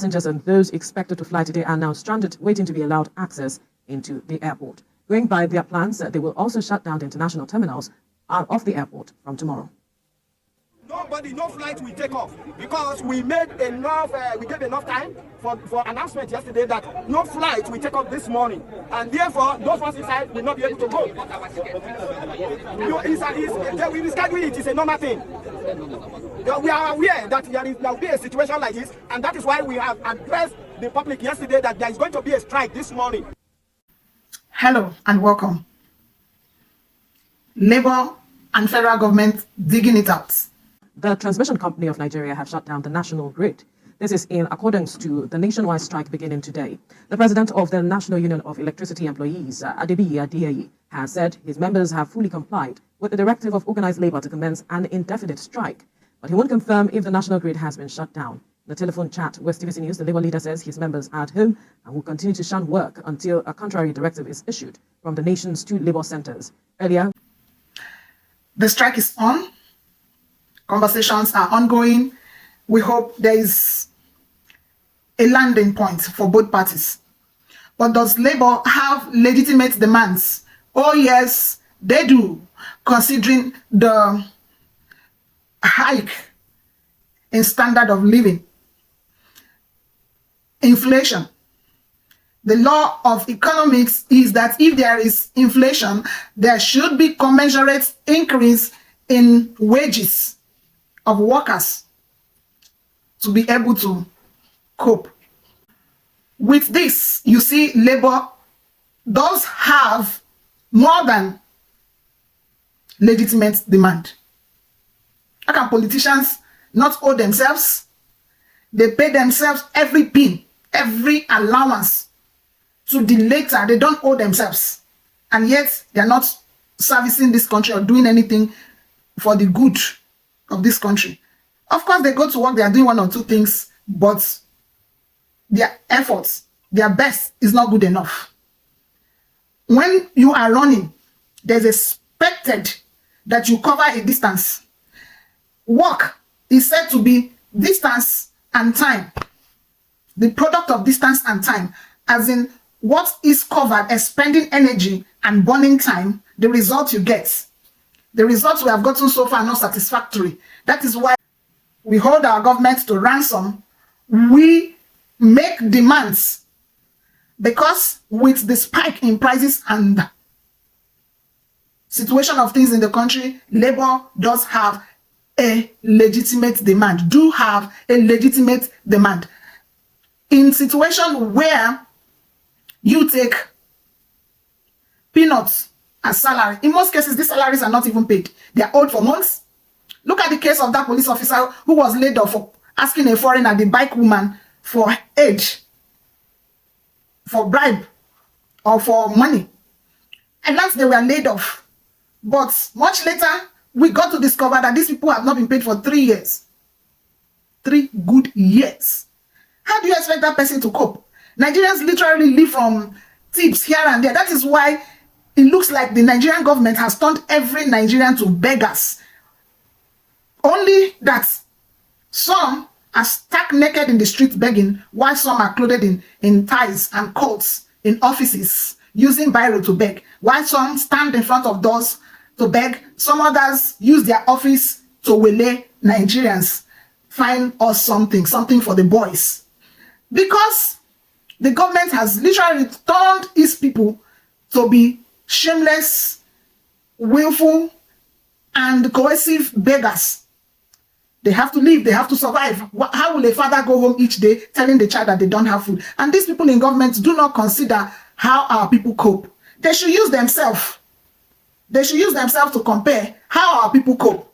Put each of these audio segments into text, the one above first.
passengers and those expected to fly today are now stranded, waiting to be allowed access into the airport. Going by their plans, they will also shut down the international terminals of the airport from tomorrow. No flight will take off because we made enough, we gave enough time for announcement yesterday that no flight will take off this morning, and therefore those ones inside will not be able to go. We reschedule it, it's a normal thing. We are aware that there will be a situation like this, and that is why we have addressed the public yesterday that there is going to be a strike this morning. Hello and welcome. Labour and federal government digging it out. The transmission company of Nigeria have shut down the national grid. This is in accordance to the nationwide strike beginning today. The president of the National Union of Electricity Employees, Admids, has said his members have fully complied with the directive of organized labor to commence an indefinite strike, but he won't confirm if the national grid has been shut down. In a telephone chat with TVC News, the labor leader says his members are at home and will continue to shun work until a contrary directive is issued from the nation's 2 labor centers. Earlier, the strike is on. Conversations are ongoing. We hope there is a landing point for both parties. But does Labour have legitimate demands? Oh yes, they do, considering the hike in standard of living, inflation. The law of economics is that if there is inflation, there should be commensurate increase in wages of workers to be able to cope. With this, you see, Labour does have more than legitimate demand. How can politicians not owe themselves? They pay themselves every pin, every allowance to the later. They don't owe themselves. And yet, they are not servicing this country or doing anything for the good of this country. Of course, they go to work, they are doing 1 or 2 things, but their efforts, their best is not good enough. When you are running, there's expected that you cover a distance. Work is said to be distance and time. The product of distance and time, as in what is covered, expending energy and burning time, the result you get. The results we have gotten so far are not satisfactory. That is why we hold our government to ransom. We make demands because with the spike in prices and situation of things in the country, Labour does have a legitimate demand, In situation where you take peanuts as salary, in most cases, these salaries are not even paid. They are owed for months. Look at the case of that police officer who was laid off for asking a foreigner, the bike woman, for aid, for bribe, or for money. And last they were laid off. But much later, we got to discover that these people have not been paid for 3 years. 3 good years. How do you expect that person to cope? Nigerians literally live from tips here and there. That is why it looks like the Nigerian government has turned every Nigerian to beggars. Only that some are stark naked in the street begging, while some are clothed in ties and coats in offices, using biro to beg. While some stand in front of doors to beg, some others use their office to waylay Nigerians. Find us something for the boys. Because the government has literally turned its people to be shameless, willful, and coercive beggars. They have to live, they have to survive. How will a father go home each day telling the child that they don't have food? And these people in government do not consider how our people cope. They should use themselves. They should use themselves to compare how our people cope.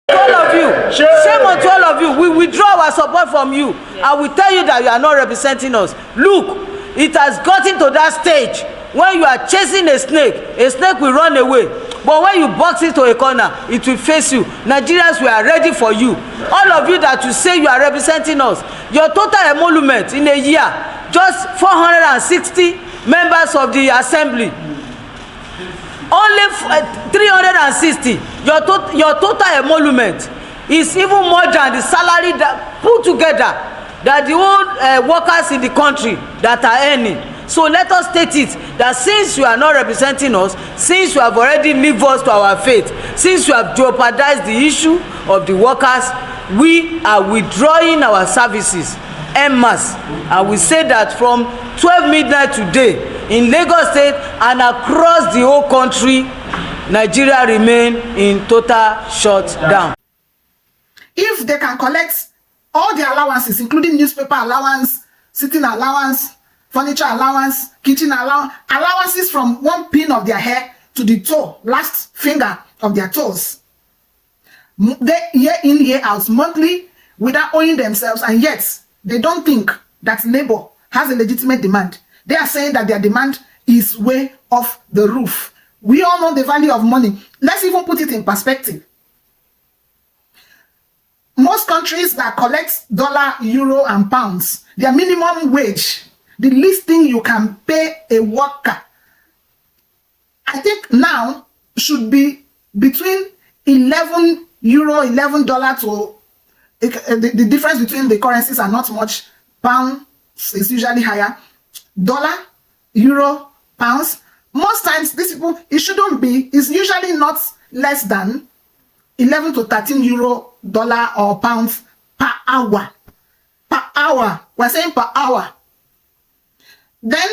All of you, shame on to all of you. We withdraw our support from you. I will tell you that you are not representing us. Look, it has gotten to that stage when you are chasing a snake will run away. But when you box it to a corner, it will face you. Nigerians, we are ready for you. All of you that you say you are representing us, your total emolument in a year, just 460 members of the assembly. Only 360. Your total emolument is even more than the salary that put together that the old workers in the country that are earning. So let us state it that since you are not representing us, since you have already leave us to our fate, since you have jeopardized the issue of the workers, we are withdrawing our services en masse. And we say that from 12 midnight today in Lagos State and across the whole country, Nigeria remain in total shutdown. If they can collect all the allowances, including newspaper allowance, sitting allowance, furniture allowance, kitchen allowance, allowances from one pin of their hair to the toe, last finger of their toes, they year in, year out, monthly, without owing themselves, and yet they don't think that labor has a legitimate demand. They are saying that their demand is way off the roof. We all know the value of money. Let's even put it in perspective. Most countries that collect dollar, euro, and pounds, their minimum wage, the least thing you can pay a worker, I think now should be between 11 euro, $11 to the difference between the currencies are not much. Pound is usually higher. Dollar, euro, pounds. Most times, these people, it shouldn't be. It's usually not less than 11 to 13 euro, dollar, or pounds per hour. Per hour. We're saying per hour. Then,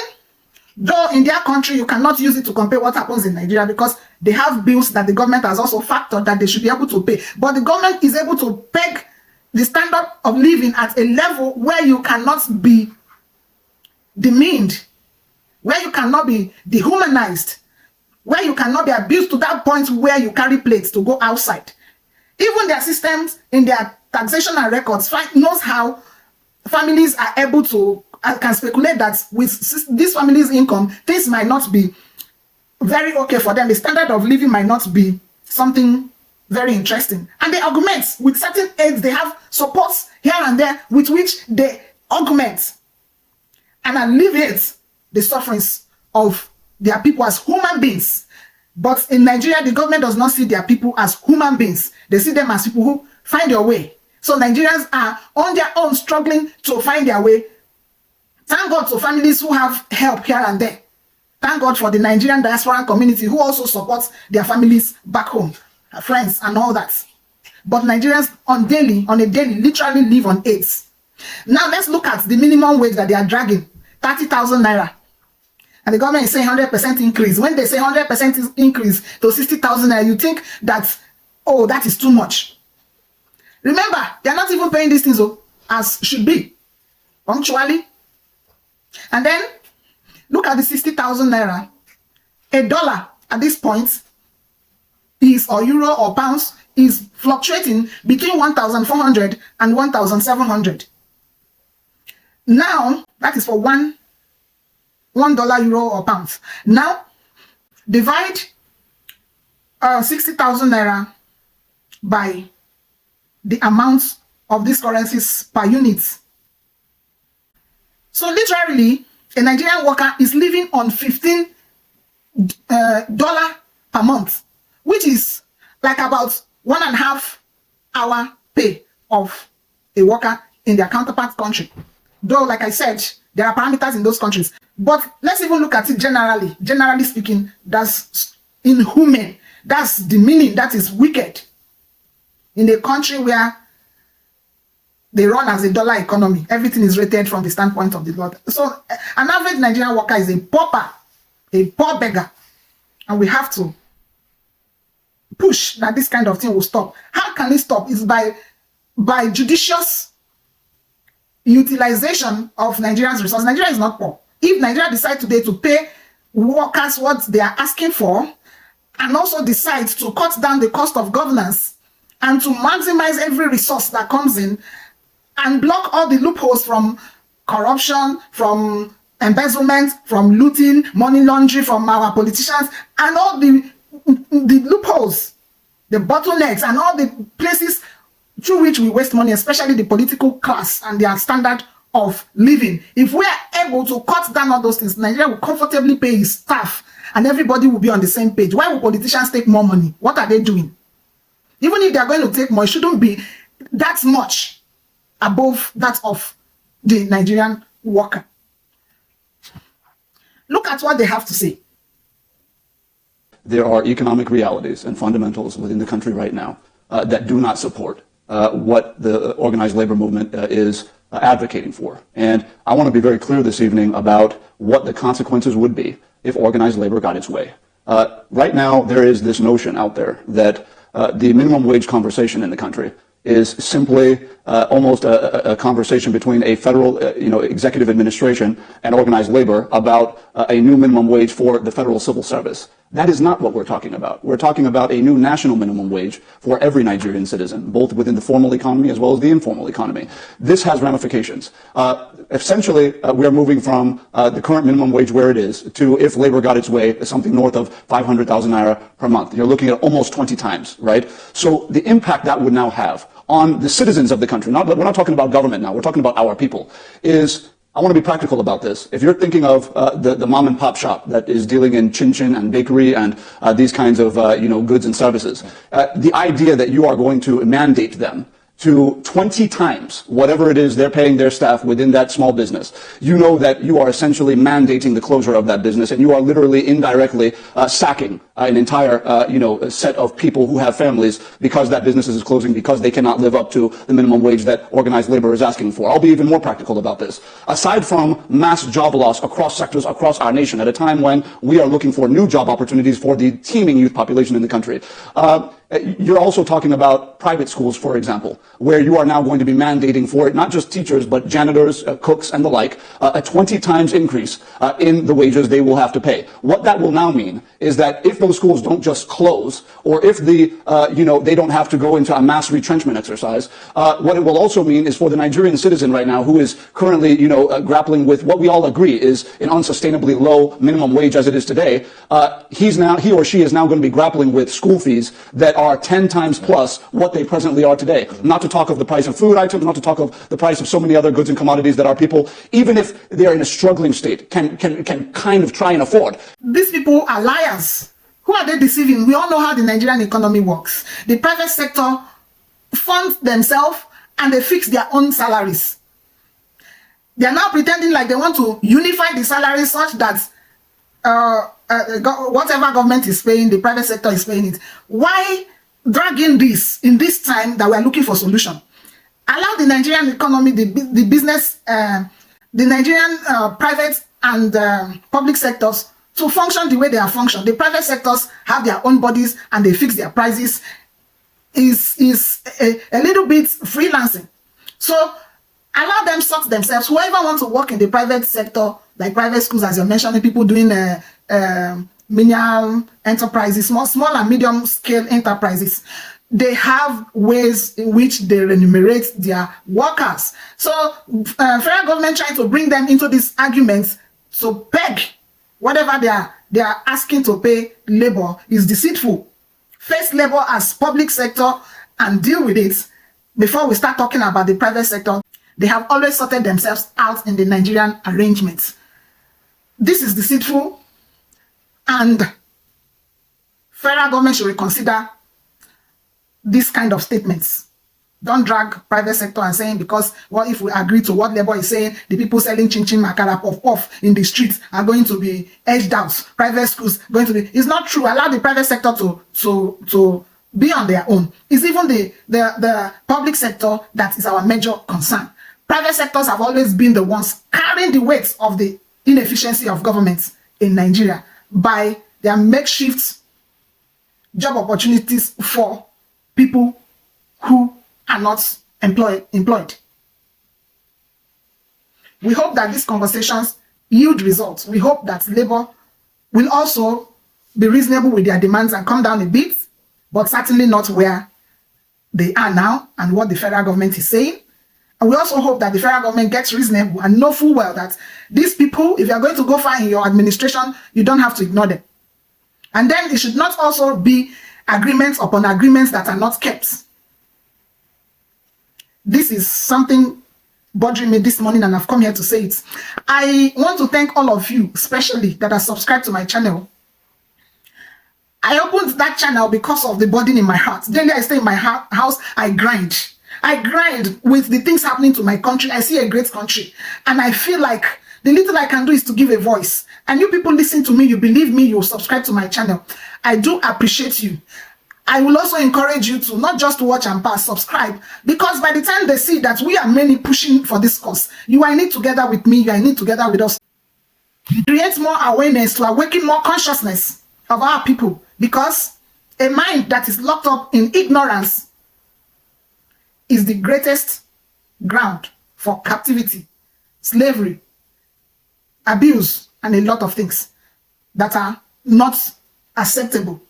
though in their country, you cannot use it to compare what happens in Nigeria because they have bills that the government has also factored that they should be able to pay. But the government is able to peg the standard of living at a level where you cannot be demeaned, where you cannot be dehumanized, where you cannot be abused to that point where you carry plates to go outside. Even their systems in their taxation and records knows how families are able to, can speculate that with this family's income, things might not be very okay for them. The standard of living might not be something very interesting. And they augment with certain aids. They have supports here and there with which they augment and alleviate the sufferings of their people as human beings. But in Nigeria, the government does not see their people as human beings. They see them as people who find their way. So Nigerians are on their own struggling to find their way. Thank God for families who have help here and there. Thank God for the Nigerian diaspora community who also supports their families back home, friends and all that. But Nigerians on a daily, literally live on aids. Now let's look at the minimum wage that they are dragging, 30,000 naira. And the government is saying 100% increase. When they say 100% increase to 60,000 naira, you think that, oh, that is too much. Remember, they are not even paying these things as should be, punctually. And then, look at the 60,000 naira. $1 at this point is, or euro or pounds, is fluctuating between 1,400 and 1,700. Now, that is for $1, euro, or pounds. Now, divide 60,000 naira by the amount of these currencies per unit. So literally, a Nigerian worker is living on $15 per month, which is like about 1.5 hour pay of a worker in their counterpart country. Though, like I said, there are parameters in those countries. But let's even look at it generally. Generally speaking, that's inhuman. That's demeaning. That is wicked. In a country where they run as a dollar economy, everything is rated from the standpoint of the Lord. So an average Nigerian worker is a pauper, a poor beggar. And we have to push that this kind of thing will stop. How can it stop? It's by judicious utilization of Nigerians' resources. Nigeria is not poor. If Nigeria decides today to pay workers what they are asking for, and also decides to cut down the cost of governance and to maximize every resource that comes in and block all the loopholes from corruption, from embezzlement, from looting, money laundering from our politicians, and all the loopholes, the bottlenecks, and all the places through which we waste money, especially the political class and their standard of living. If we are able to cut down all those things, Nigeria will comfortably pay its staff and everybody will be on the same page. Why will politicians take more money? What are they doing? Even if they are going to take more, it shouldn't be that much above that of the Nigerian worker. Look at what they have to say. There are economic realities and fundamentals within the country right now that do not support what the organized labor movement is advocating for. And I want to be very clear this evening about what the consequences would be if organized labor got its way. Right now, there is this notion out there that the minimum wage conversation in the country is simply almost a conversation between a federal, executive administration and organized labor about a new minimum wage for the federal civil service. That is not what we're talking about. We're talking about a new national minimum wage for every Nigerian citizen, both within the formal economy as well as the informal economy. This has ramifications. Essentially, we are moving from the current minimum wage where it is to, if labor got its way, something north of 500,000 naira per month. You're looking at almost 20 times, right? So the impact that would now have on the citizens of the country, we're not talking about government now, we're talking about our people, is, I want to be practical about this. If you're thinking of the mom and pop shop that is dealing in chin-chin and bakery and these kinds of goods and services, the idea that you are going to mandate them to 20 times whatever it is they're paying their staff within that small business, you know that you are essentially mandating the closure of that business, and you are literally indirectly sacking an entire set of people who have families because that business is closing because they cannot live up to the minimum wage that organized labor is asking for. I'll be even more practical about this. Aside from mass job loss across sectors across our nation at a time when we are looking for new job opportunities for the teeming youth population in the country, you're also talking about private schools, for example, where you are now going to be mandating for it, not just teachers, but janitors, cooks, and the like, a 20 times increase in the wages they will have to pay. What that will now mean is that if those schools don't just close, or if they don't have to go into a mass retrenchment exercise, what it will also mean is for the Nigerian citizen right now who is currently, grappling with what we all agree is an unsustainably low minimum wage as it is today, he or she is now going to be grappling with school fees that are 10 times plus what they presently are today. Not to talk of the price of food items, not to talk of the price of so many other goods and commodities that our people, even if they are in a struggling state, can kind of try and afford. These people are liars. Who are they deceiving? We all know how the Nigerian economy works. The private sector funds themselves and they fix their own salaries. They are now pretending like they want to unify the salaries such that whatever government is paying, the private sector is paying it. Why dragging this in this time that we are looking for solution? Allow the Nigerian economy, the business, the Nigerian private and public sectors to function the way they are functioning. The private sectors have their own bodies and they fix their prices. Is a little bit freelancing. So allow them sort themselves. Whoever wants to work in the private sector, like private schools, as you're mentioning, people doing menial enterprises, small and medium scale enterprises, they have ways in which they remunerate their workers. So federal government trying to bring them into these arguments to peg whatever they are asking to pay labor is deceitful. Face labor as public sector and deal with it before we start talking about the private sector. They have always sorted themselves out in the Nigerian arrangements. This is deceitful, and federal government should reconsider this kind of statements. Don't drag private sector and saying because what if we agree to what labor is saying, the people selling chin-chin, makara, puff in the streets are going to be edged out. Private schools going to be. It's not true. Allow the private sector to be on their own. It's even the public sector that is our major concern. Private sectors have always been the ones carrying the weight of the inefficiency of governments in Nigeria by their makeshift job opportunities for people who are not employed. We hope that these conversations yield results. We hope that labor will also be reasonable with their demands and come down a bit, but certainly not where they are now and what the federal government is saying. And we also hope that the federal government gets reasonable and know full well that these people, if you're going to go far in your administration, you don't have to ignore them. And then it should not also be agreements upon agreements that are not kept. This is something bothering me this morning, and I've come here to say it. I want to thank all of you, especially that are subscribed to my channel. I opened that channel because of the burden in my heart. Then I stay in my house, I grind. I grind with the things happening to my country. I see a great country, and I feel like the little I can do is to give a voice. And you people listen to me, you believe me, you subscribe to my channel. I do appreciate you. I will also encourage you to not just watch and pass, subscribe, because by the time they see that we are many pushing for this cause, you are in it together with me, you are in it together with us. Create more awareness to awaken more consciousness of our people, because a mind that is locked up in ignorance is the greatest ground for captivity, slavery, abuse, and a lot of things that are not acceptable.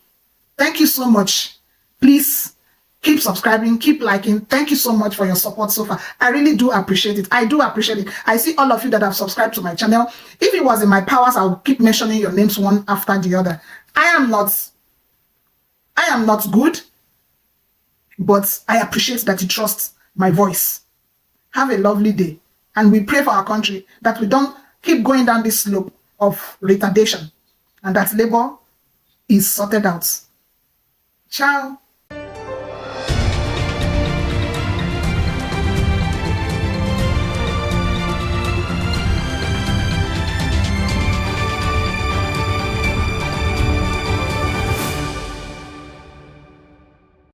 Thank you so much. Please keep subscribing, keep liking. Thank you so much for your support so far. I really do appreciate it. I do appreciate it. I see all of you that have subscribed to my channel. If it was in my powers, I would keep mentioning your names one after the other. I am not good, but I appreciate that you trust my voice. Have a lovely day. And we pray for our country that we don't keep going down this slope of retardation and that labor is sorted out. Ciao.